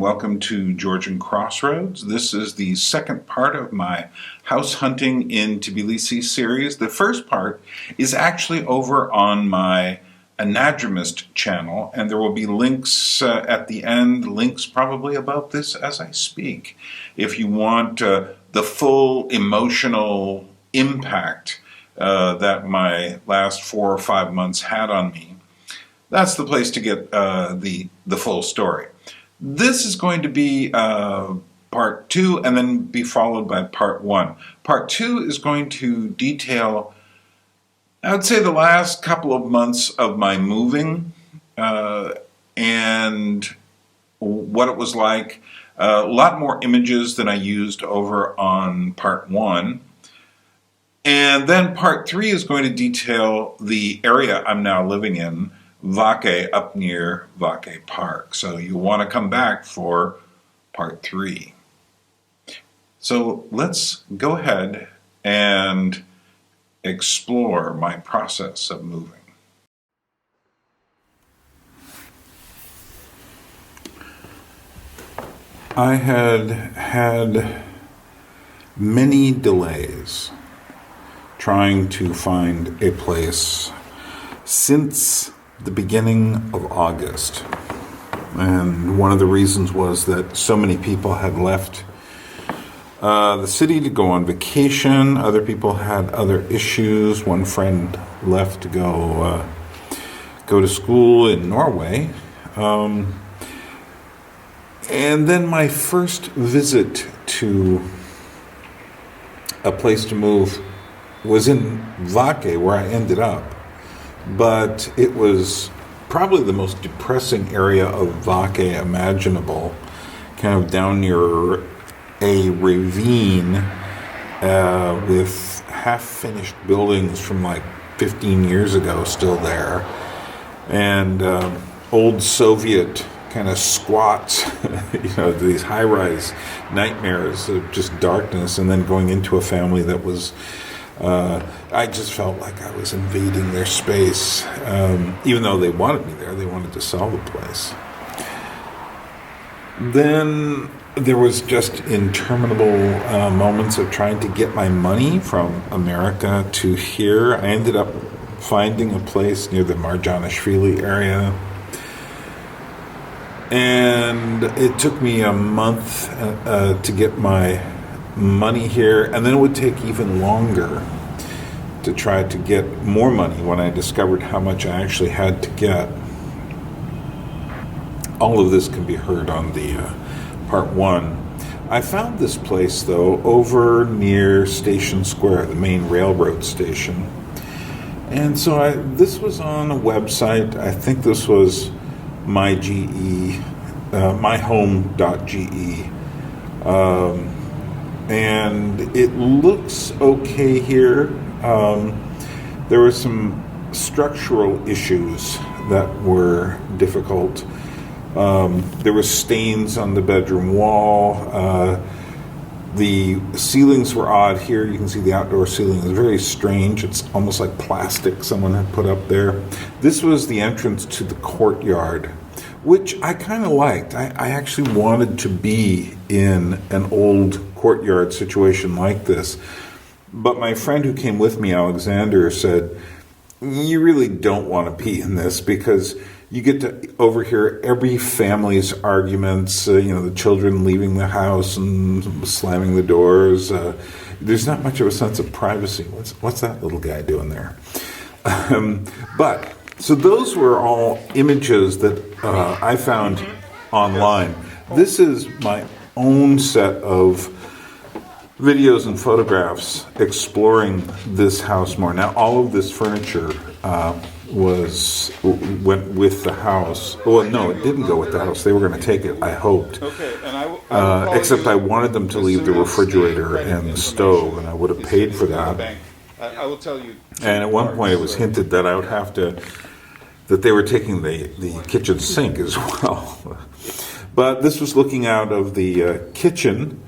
welcome to Georgian Crossroads. This is the second part of my house hunting in Tbilisi series. The first part is actually over on my anadromist channel, and there will be links at the end, links probably about this as I speak. If you want the full emotional impact that my last 4 or 5 months had on me, that's the place to get the full story. This is going to be part 2 and then be followed by part 1. Part 2 is going to detail, I would say, the last couple of months of my moving and what it was like. A lot more images than I used over on part 1. And then part 3 is going to detail the area I'm now living in, Vake, up near Vake Park. So you'll want to come back for part 3. So let's go ahead and explore my process of moving. I had many delays trying to find a place since the beginning of August. And one of the reasons was that so many people had left the city to go on vacation. Other people had other issues. One friend left to go to school in Norway. And then my first visit to a place to move was in Vake, where I ended up. But it was probably the most depressing area of Vake imaginable, kind of down near a ravine with half-finished buildings from like 15 years ago still there, and old Soviet kind of squats, these high-rise nightmares of just darkness, and then going into a family that was I just felt like I was invading their space. Even though they wanted me there, they wanted to sell the place. Then there was just interminable moments of trying to get my money from America to here. I ended up finding a place near the Marjanishvili area. And it took me a month to get my money here, and then it would take even longer to try to get more money when I discovered how much I actually had to get. All of this can be heard on the part 1. I found this place, though, over near Station Square, the main railroad station. And so this was on a website. I think this was myhome.ge. And it looks okay here. There were some structural issues that were difficult. There were stains on the bedroom wall. The ceilings were odd here. You can see the outdoor ceiling is very strange. It's almost like plastic someone had put up there. This was the entrance to the courtyard, which I kind of liked. I actually wanted to be in an old courtyard situation like this. But my friend who came with me, Alexander, said, you really don't want to be in this because you get to overhear every family's arguments, the children leaving the house and slamming the doors. There's not much of a sense of privacy. What's that little guy doing there? So those were all images that I found online. This is my own set of videos and photographs exploring this house more. Now, all of this furniture went with the house. Well, no, it didn't go with the house. They were going to take it, I hoped. Okay, and Except I wanted them to leave the refrigerator and the stove, and I would have paid for that. I will tell you. And at one point, it was hinted that I would have to, that they were taking the kitchen sink as well. But this was looking out of the kitchen.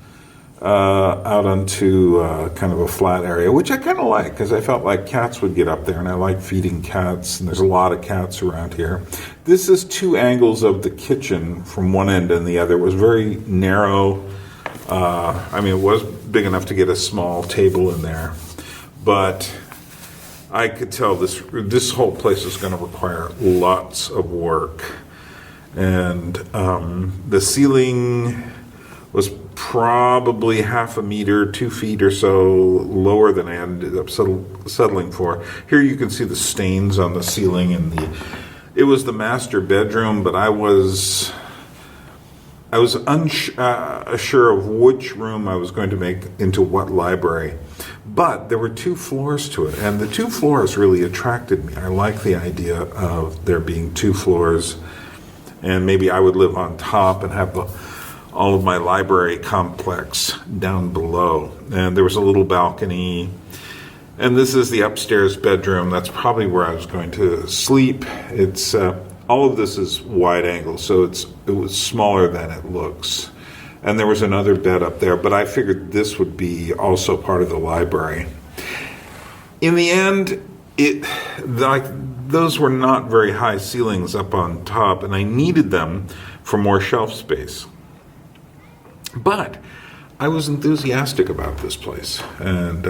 out onto kind of a flat area, which I kind of like because I felt like cats would get up there, and I like feeding cats, and there's a lot of cats around here. This is two angles of the kitchen from one end and the other. It was very narrow. I mean, it was big enough to get a small table in there, but I could tell this whole place is going to require lots of work. And the ceiling was probably half a meter, 2 feet or so lower than I ended up settling for. Here you can see the stains on the ceiling, and it was the master bedroom, but I was unsure of which room I was going to make into what library. But there were 2 floors to it, and the 2 floors really attracted me. I like the idea of there being 2 floors, and maybe I would live on top and have all of my library complex down below. And there was a little balcony, and this is the upstairs bedroom. That's probably where I was going to sleep. It's all of this is wide angle, so it was smaller than it looks. And there was another bed up there, but I figured this would be also part of the library. In the end, those were not very high ceilings up on top, and I needed them for more shelf space. But I was enthusiastic about this place, and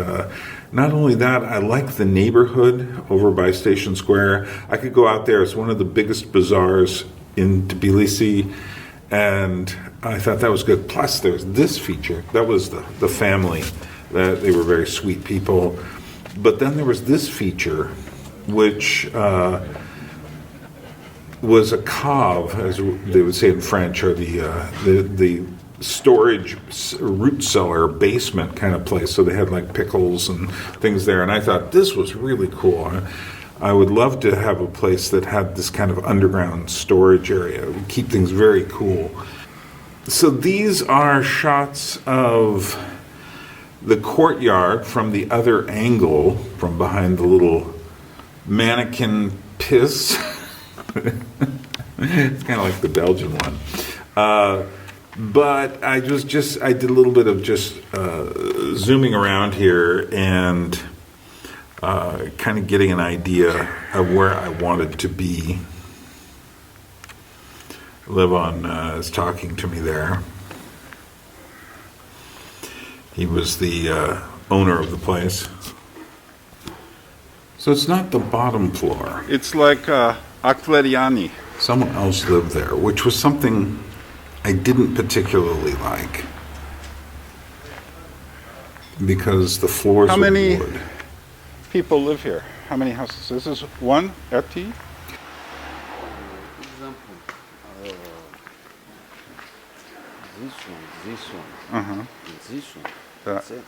not only that, I like the neighborhood over by Station Square. I could go out there. It's one of the biggest bazaars in Tbilisi, and I thought that was good. Plus, there's this feature. That was the family. They were very sweet people. But then there was this feature, which was a cave, as they would say in French, or the storage root cellar basement kind of place. So they had like pickles and things there, and I thought this was really cool. I would love to have a place that had this kind of underground storage area. It would keep things very cool. So these are shots of the courtyard from the other angle, from behind the little mannequin piss. It's kind of like the Belgian one. But I did a little bit of just zooming around here and kind of getting an idea of where I wanted to be. Levon is talking to me there. He was the owner of the place. So it's not the bottom floor. It's like Acleriani. Someone else lived there, which was something I didn't particularly like, because the floors were wood. How many people live here? How many houses? This is one, RT? This one, Uh-huh. this one.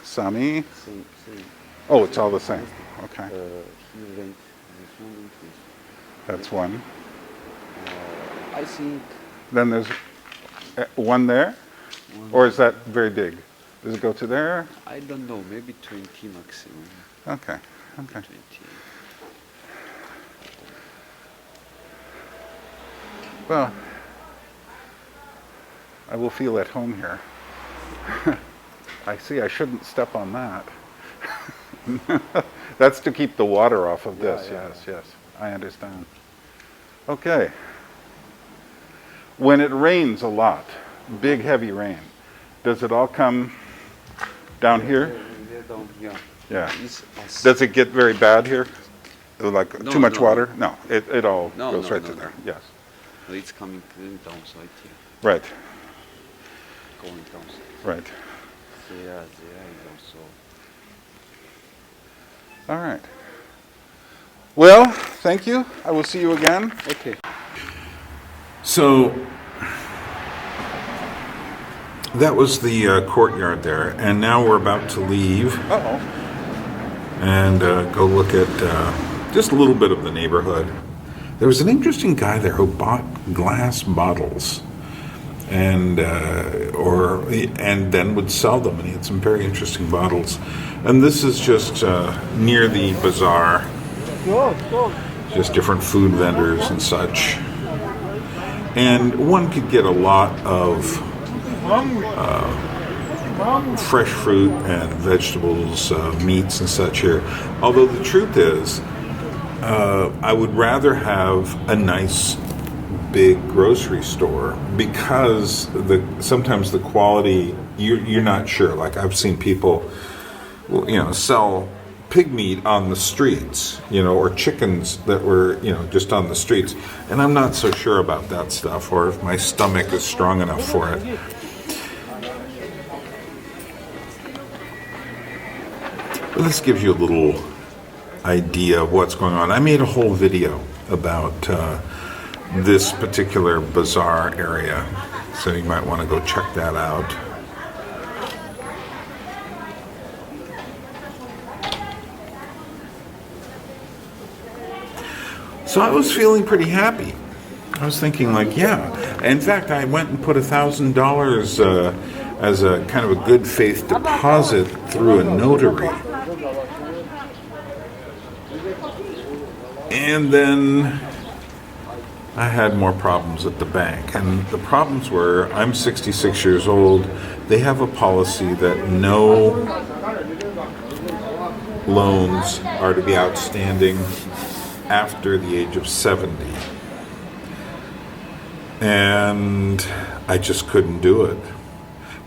Sami? Same. Oh, it's all the same. Okay. He rent this one and this That's one. I think Then there's one there? Or is that very big? Does it go to there? I don't know, maybe 20 maximum. Okay. 20. Well, I will feel at home here. I see I shouldn't step on that. That's to keep the water off of this. Yes. I understand. Okay. When it rains a lot, big heavy rain, does it all come down here? Yeah. Does it get very bad here? Like too much water? No, it all goes right to there. Yes. It's coming down side here. Right. Going down. Right. There is also. All right. Well, thank you. I will see you again. Okay. So that was the courtyard there, and now we're about to leave and go look at just a little bit of the neighborhood. There was an interesting guy there who bought glass bottles and then would sell them, and he had some very interesting bottles. And this is just near the bazaar, just different food vendors and such. And one could get a lot of fresh fruit and vegetables, meats and such here. Although the truth is, I would rather have a nice big grocery store because sometimes the quality you're not sure. Like I've seen people, sell pig meat on the streets, or chickens that were, just on the streets, and I'm not so sure about that stuff, or if my stomach is strong enough for it. But this gives you a little idea of what's going on. I made a whole video about this particular bazaar area, so you might want to go check that out. So I was feeling pretty happy. I was thinking in fact I went and put $1,000 as a kind of a good faith deposit through a notary. And then I had more problems at the bank. And the problems were, I'm 66 years old. They have a policy that no loans are to be outstanding after the age of 70. And I just couldn't do it.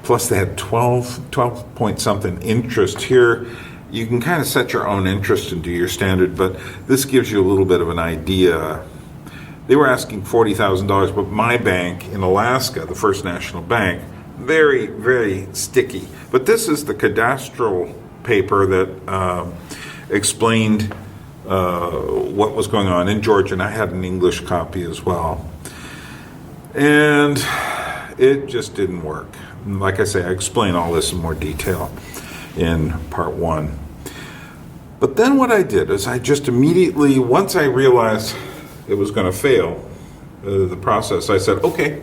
Plus they had 12 point something interest here. You can kind of set your own interest and do your standard, but this gives you a little bit of an idea. They were asking $40,000, but my bank in Alaska, the First National Bank, very, very sticky. But this is the cadastral paper that explained what was going on in Georgian. I had an English copy as well. And it just didn't work. Like I say, I explain all this in more detail in part 1. But then what I did is I just immediately, once I realized it was going to fail, the process, I said, okay,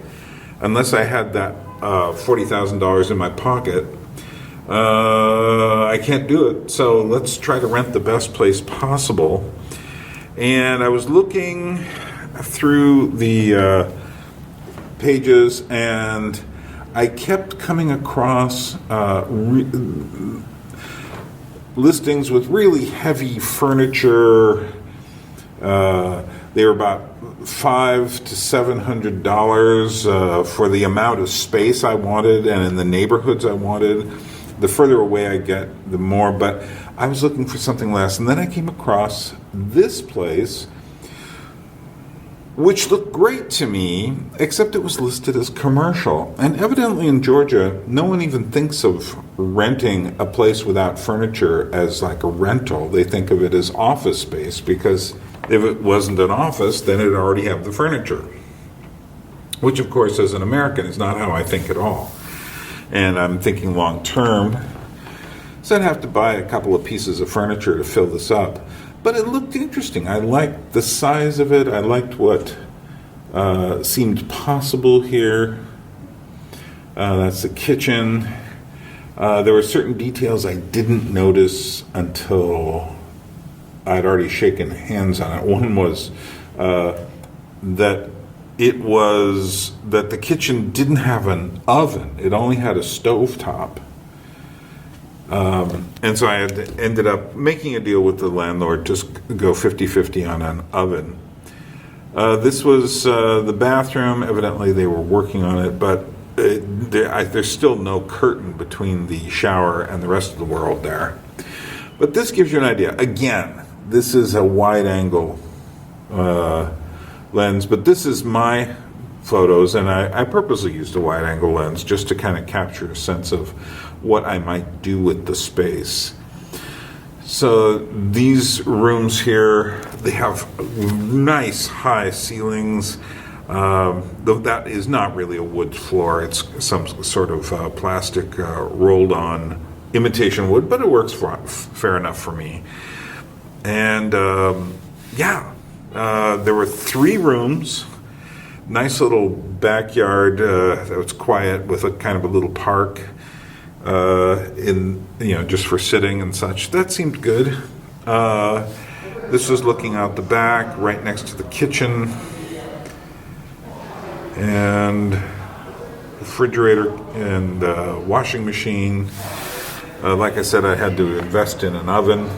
unless I had that $40,000 in my pocket, I can't do it. So let's try to rent the best place possible. And I was looking through the pages, and I kept coming across listings with really heavy furniture. They were about $500 to $700 for the amount of space I wanted and in the neighborhoods I wanted. The further away I get, the more, but I was looking for something less. And then I came across this place, which looked great to me, except it was listed as commercial. And evidently in Georgia, no one even thinks of renting a place without furniture as like a rental. They think of it as office space, because if it wasn't an office, then it'd already have the furniture. Which, of course, as an American, is not how I think at all. And I'm thinking long term, so I'd have to buy a couple of pieces of furniture to fill this up. But it looked interesting. I liked the size of it. I liked what seemed possible here. That's the kitchen. There were certain details I didn't notice until I'd already shaken hands on it. One was that the kitchen didn't have an oven. It only had a stovetop. And so I ended up making a deal with the landlord, just go 50-50 on an oven. This was the bathroom. Evidently they were working on it, but there's still no curtain between the shower and the rest of the world there. But this gives you an idea. Again, this is a wide-angle lens, but this is my photos, and I purposely used a wide-angle lens just to kind of capture a sense of what I might do with the space. So these rooms here, they have nice high ceilings. Though that is not really a wood floor. It's some sort of plastic rolled on imitation wood, but it works fair enough for me. And there were 3 rooms, nice little backyard that was quiet with a kind of a little park just for sitting and such. That seemed good. This was looking out the back, right next to the kitchen. And the refrigerator and washing machine. Like I said, I had to invest in an oven.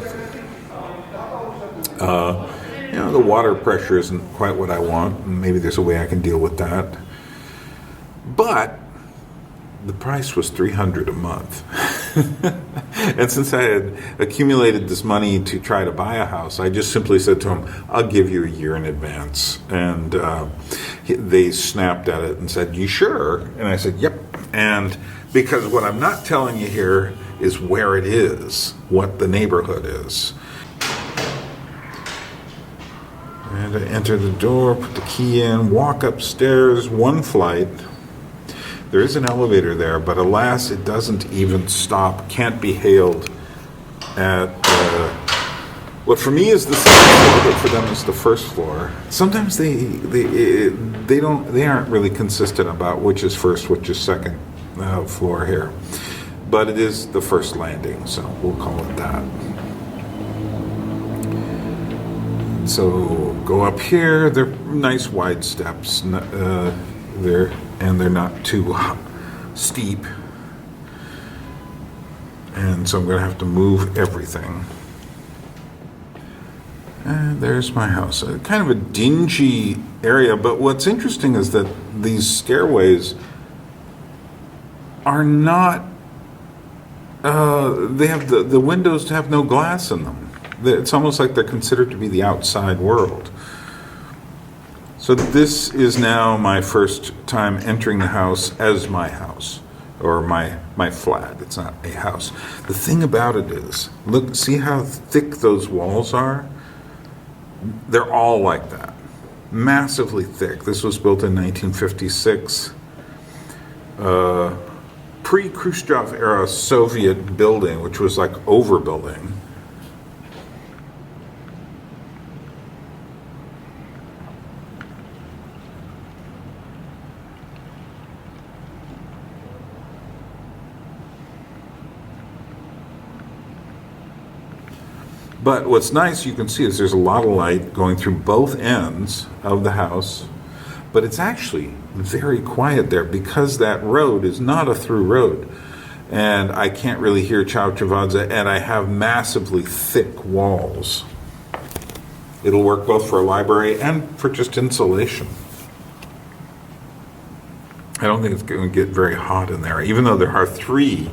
The water pressure isn't quite what I want. Maybe there's a way I can deal with that. But the price was $300 a month. And since I had accumulated this money to try to buy a house, I just simply said to them, I'll give you a year in advance. And they snapped at it and said, you sure? And I said, yep. And because what I'm not telling you here is where it is, what the neighborhood is. I had to enter the door, put the key in, walk upstairs, one flight. There is an elevator there, but alas, it doesn't even stop, can't be hailed at what for me is the second floor, but for them is the first floor. Sometimes they aren't really consistent about which is first, which is second floor here. But it is the first landing, so we'll call it that. So go up here. They're nice wide steps. They're not too steep. And so I'm going to have to move everything. And there's my house. Kind of a dingy area, but what's interesting is that these stairways are not, they have the windows have no glass in them. It's almost like they're considered to be the outside world. So this is now my first time entering the house as my house, or my flat. It's not a house. The thing about it is, look, see how thick those walls are? They're all like that. Massively thick. This was built in 1956. Pre-Khrushchev era Soviet building, which was like overbuilding. But what's nice, you can see, is there's a lot of light going through both ends of the house. But it's actually very quiet there because that road is not a through road. And I can't really hear Chow Chavadze, and I have massively thick walls. It'll work both for a library and for just insulation. I don't think it's going to get very hot in there, even though there are 3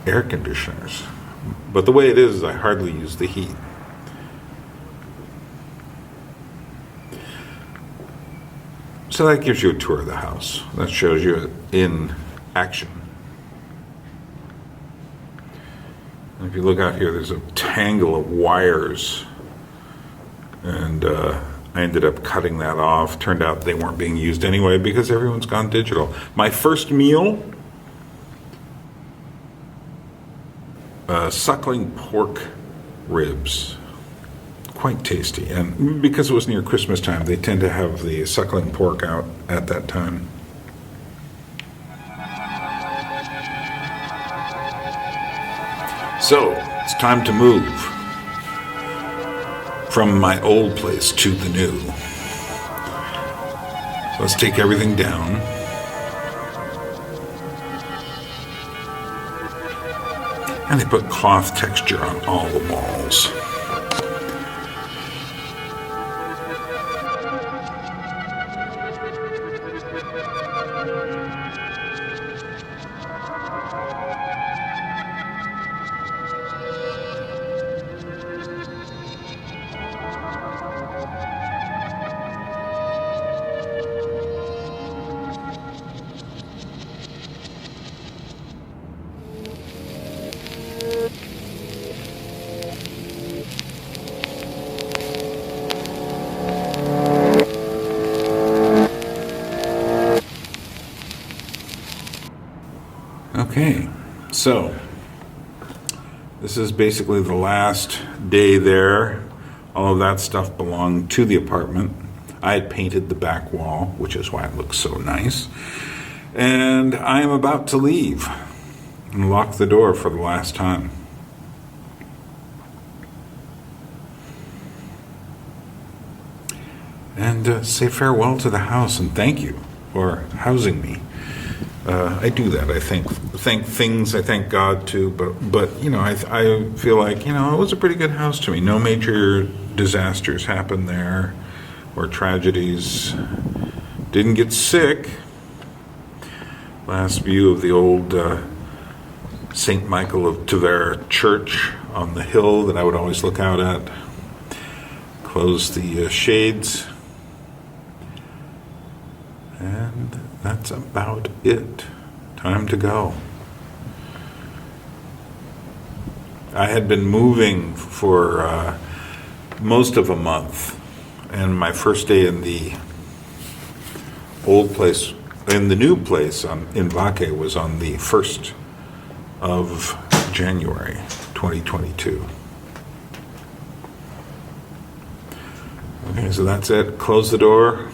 air conditioners. But the way it is I hardly use the heat. So that gives you a tour of the house. That shows you it in action. And if you look out here, there's a tangle of wires. And I ended up cutting that off. Turned out they weren't being used anyway because everyone's gone digital. My first meal, suckling pork ribs. Quite tasty. And because it was near Christmas time, they tend to have the suckling pork out at that time. So, it's time to move from my old place to the new. So let's take everything down. And they put cloth texture on all the walls. Okay, so this is basically the last day there. All of that stuff belonged to the apartment. I had painted the back wall, which is why it looks so nice. And I am about to leave and lock the door for the last time. And say farewell to the house and thank you or housing me. I do that, I think. Thank things, I thank God too, but I feel like, it was a pretty good house to me. No major disasters happened there or tragedies. Didn't get sick. Last view of the old St. Michael of Tver church on the hill that I would always look out at. Close the shades. And that's about it. Time to go. I had been moving for most of a month, and my first day in the old place, in the new place in Vake, was on the 1st of January 2022. Okay, so that's it. Close the door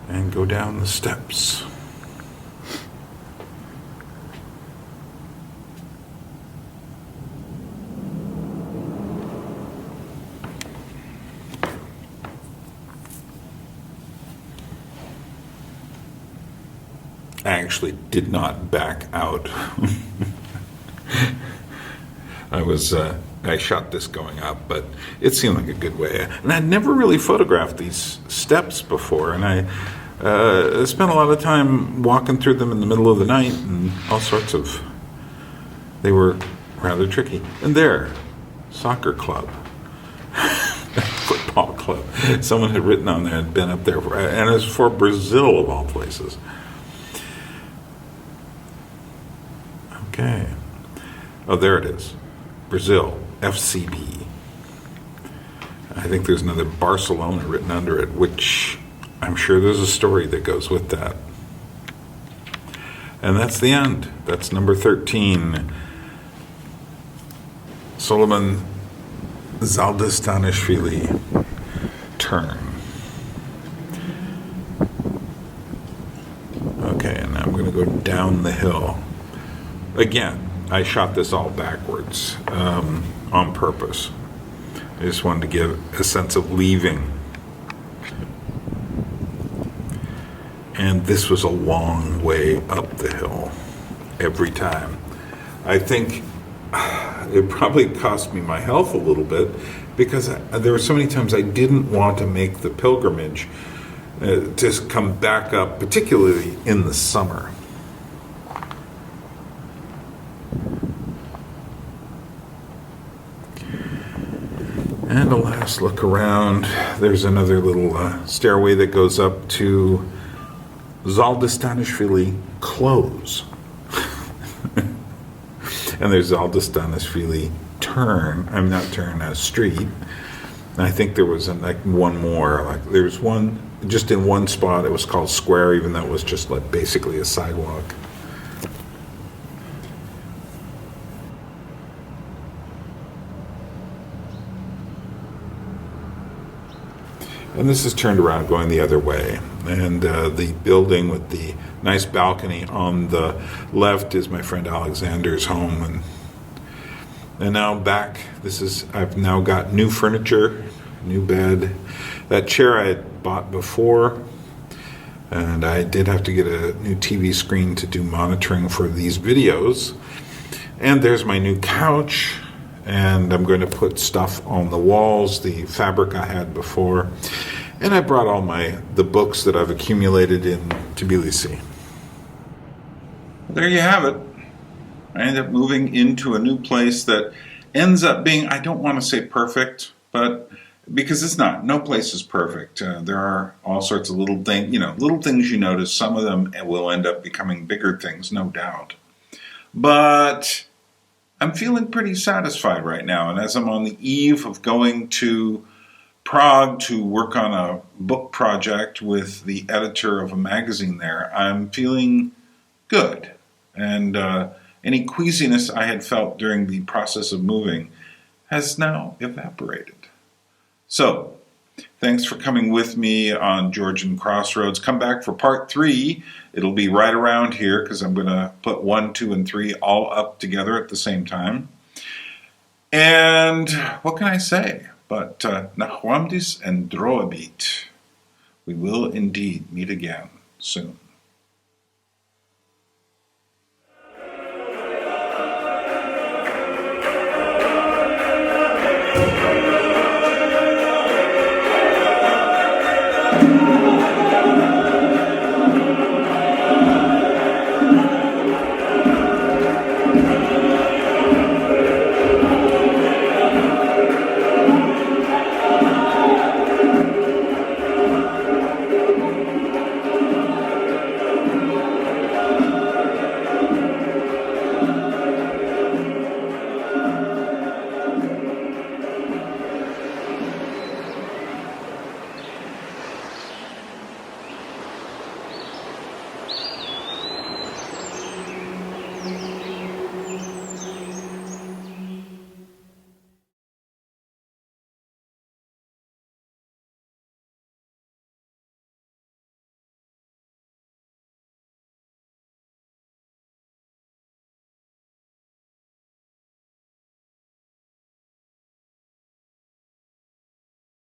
and go down the steps. I actually did not back out. I shot this going up, but it seemed like a good way. And I'd never really photographed these steps before, and I spent a lot of time walking through them in the middle of the night, and all sorts of... They were rather tricky. And there, soccer club. Football club. Someone had written on there, had been up there, and it was for Brazil, of all places. Okay. Oh, there it is. Brazil, FCB. I think there's another Barcelona written under it, which I'm sure there's a story that goes with that. And that's the end. That's number 13. Solomon Zaldistanishvili, Turn. Okay, and now I'm going to go down the hill. Again, I shot this all backwards on purpose. I just wanted to give a sense of leaving. And this was a long way up the hill every time. I think it probably cost me my health a little bit because there were so many times I didn't want to make the pilgrimage to come back up, particularly in the summer. And a last look around. There's another little stairway that goes up to Zaldistanishvili Close. And there's Zaldistanishvili Turn. I'm not Turn, a street. And I think there was one more. There's one, just in one spot, it was called Square, even though it was just basically a sidewalk. And this is turned around going the other way. And the building with the nice balcony on the left is my friend Alexander's home. And now back, I've now got new furniture, new bed. That chair I had bought before, and I did have to get a new TV screen to do monitoring for these videos. And there's my new couch. And I'm going to put stuff on the walls, the fabric I had before. And I brought all the books that I've accumulated in Tbilisi. There you have it. I ended up moving into a new place that ends up being, I don't want to say perfect, but because it's not. No place is perfect. There are all sorts of little things you notice. Some of them will end up becoming bigger things, no doubt. But I'm feeling pretty satisfied right now, and as I'm on the eve of going to Prague to work on a book project with the editor of a magazine there, I'm feeling good. And any queasiness I had felt during the process of moving has now evaporated. So, thanks for coming with me on Georgian Crossroads. Come back for part 3. It'll be right around here because I'm going to put 1, 2, and 3 all up together at the same time. And what can I say? But Nahuamdis and Droebit. We will indeed meet again soon.